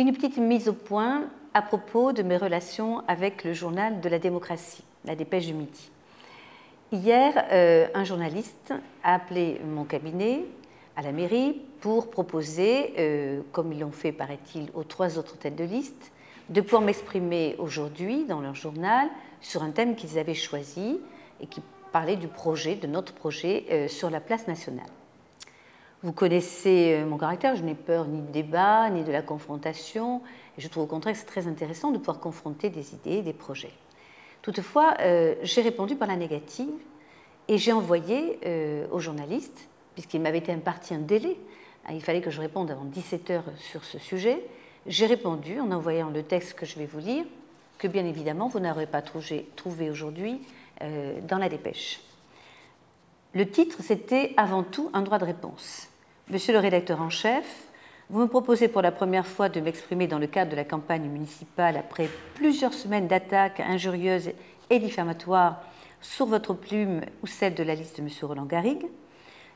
Une petite mise au point à propos de mes relations avec le journal de la démocratie, la Dépêche du Midi. Hier, un journaliste a appelé mon cabinet à la mairie pour proposer, comme ils l'ont fait, paraît-il, aux 3 autres têtes de liste, de pouvoir m'exprimer aujourd'hui dans leur journal sur un thème qu'ils avaient choisi et qui parlait du projet, de notre projet sur la place nationale. Vous connaissez mon caractère, je n'ai peur ni du débat, ni de la confrontation, et je trouve au contraire que c'est très intéressant de pouvoir confronter des idées, des projets. Toutefois, j'ai répondu par la négative et j'ai envoyé aux journalistes, puisqu'il m'avait été imparti un délai, il fallait que je réponde avant 17 heures sur ce sujet, j'ai répondu en envoyant le texte que je vais vous lire, que bien évidemment vous n'aurez pas trouvé aujourd'hui dans la dépêche. Le titre, c'était avant tout un droit de réponse. Monsieur le rédacteur en chef, vous me proposez pour la première fois de m'exprimer dans le cadre de la campagne municipale après plusieurs semaines d'attaques injurieuses et diffamatoires sur votre plume ou celle de la liste de M. Roland Garrigue.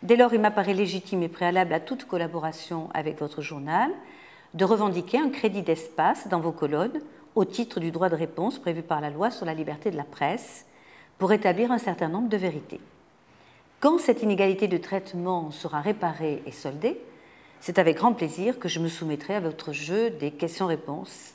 Dès lors, il m'apparaît légitime et préalable à toute collaboration avec votre journal de revendiquer un crédit d'espace dans vos colonnes au titre du droit de réponse prévu par la loi sur la liberté de la presse pour établir un certain nombre de vérités. Quand cette inégalité de traitement sera réparée et soldée, c'est avec grand plaisir que je me soumettrai à votre jeu des questions-réponses.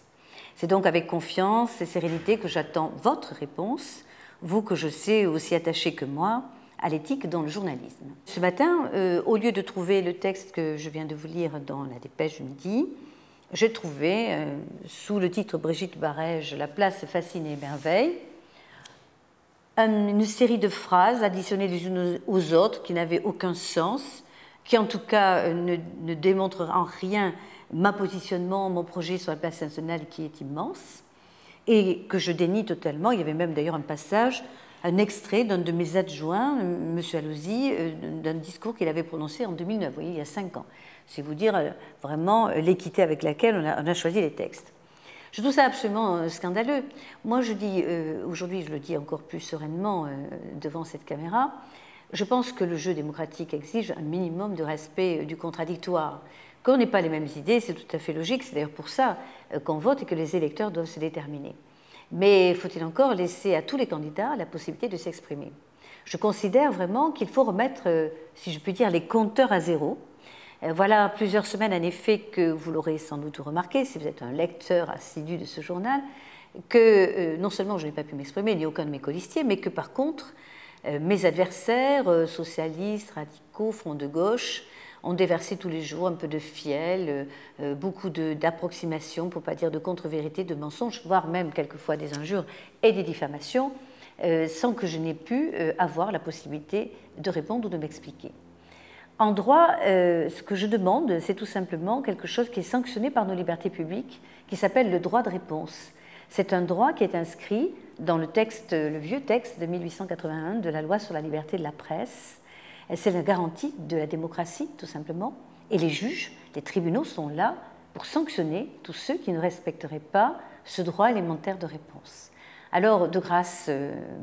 C'est donc avec confiance et sérénité que j'attends votre réponse, vous que je sais aussi attaché que moi à l'éthique dans le journalisme. Ce matin, au lieu de trouver le texte que je viens de vous lire dans la Dépêche du Midi, j'ai trouvé, sous le titre Brigitte Barège, La place fascine et merveille, une série de phrases additionnées les unes aux autres qui n'avaient aucun sens, qui en tout cas ne démontrent en rien mon positionnement, mon projet sur la place nationale qui est immense, et que je dénie totalement. Il y avait même d'ailleurs un passage, un extrait d'un de mes adjoints, M. Allozy, d'un discours qu'il avait prononcé en 2009, vous voyez, il y a 5 ans. C'est vous dire vraiment l'équité avec laquelle on a choisi les textes. Je trouve ça absolument scandaleux. Moi, je dis, aujourd'hui, je le dis encore plus sereinement devant cette caméra, je pense que le jeu démocratique exige un minimum de respect du contradictoire. Quand on n'ait pas les mêmes idées, c'est tout à fait logique, c'est d'ailleurs pour ça qu'on vote et que les électeurs doivent se déterminer. Mais faut-il encore laisser à tous les candidats la possibilité de s'exprimer? Je considère vraiment qu'il faut remettre, si je puis dire, les compteurs à zéro. Voilà plusieurs semaines, en effet, que vous l'aurez sans doute remarqué, si vous êtes un lecteur assidu de ce journal, que non seulement je n'ai pas pu m'exprimer, ni aucun de mes colistiers, mais que par contre, mes adversaires, socialistes, radicaux, front de gauche, ont déversé tous les jours un peu de fiel, beaucoup d'approximations, pour ne pas dire de contre-vérités, de mensonges, voire même quelquefois des injures et des diffamations, sans que je n'ai pu avoir la possibilité de répondre ou de m'expliquer. En droit, ce que je demande, c'est tout simplement quelque chose qui est sanctionné par nos libertés publiques, qui s'appelle le droit de réponse. C'est un droit qui est inscrit dans le texte, le vieux texte de 1881 de la loi sur la liberté de la presse. C'est la garantie de la démocratie, tout simplement. Et les juges, les tribunaux sont là pour sanctionner tous ceux qui ne respecteraient pas ce droit élémentaire de réponse. Alors, de grâce,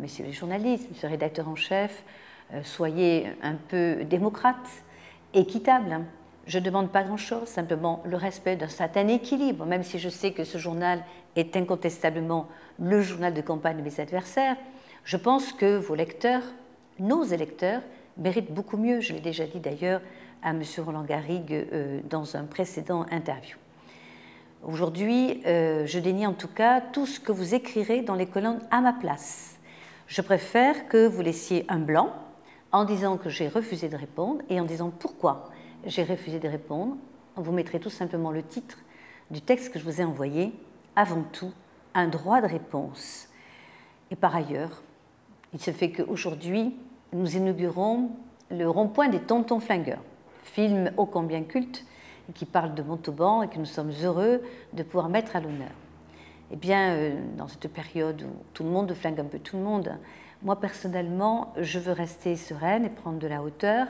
messieurs les journalistes, monsieur le rédacteur en chef, soyez un peu démocrates, équitables. Je ne demande pas grand-chose, simplement le respect d'un certain équilibre, même si je sais que ce journal est incontestablement le journal de campagne de mes adversaires. Je pense que vos lecteurs, nos électeurs, méritent beaucoup mieux. Je l'ai déjà dit d'ailleurs à M. Roland Garrigue dans un précédent interview. Aujourd'hui, je dénie en tout cas tout ce que vous écrirez dans les colonnes à ma place. Je préfère que vous laissiez un blanc en disant que j'ai refusé de répondre et en disant pourquoi j'ai refusé de répondre. Vous mettrez tout simplement le titre du texte que je vous ai envoyé, avant tout, un droit de réponse. Et par ailleurs, il se fait qu'aujourd'hui, nous inaugurons le rond-point des Tontons Flingueurs, film ô combien culte qui parle de Montauban et que nous sommes heureux de pouvoir mettre à l'honneur. Eh bien, dans cette période où tout le monde flingue un peu tout le monde, moi personnellement, je veux rester sereine et prendre de la hauteur.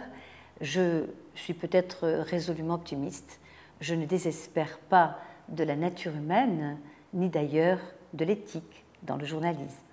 Je suis peut-être résolument optimiste. Je ne désespère pas de la nature humaine, ni d'ailleurs de l'éthique dans le journalisme.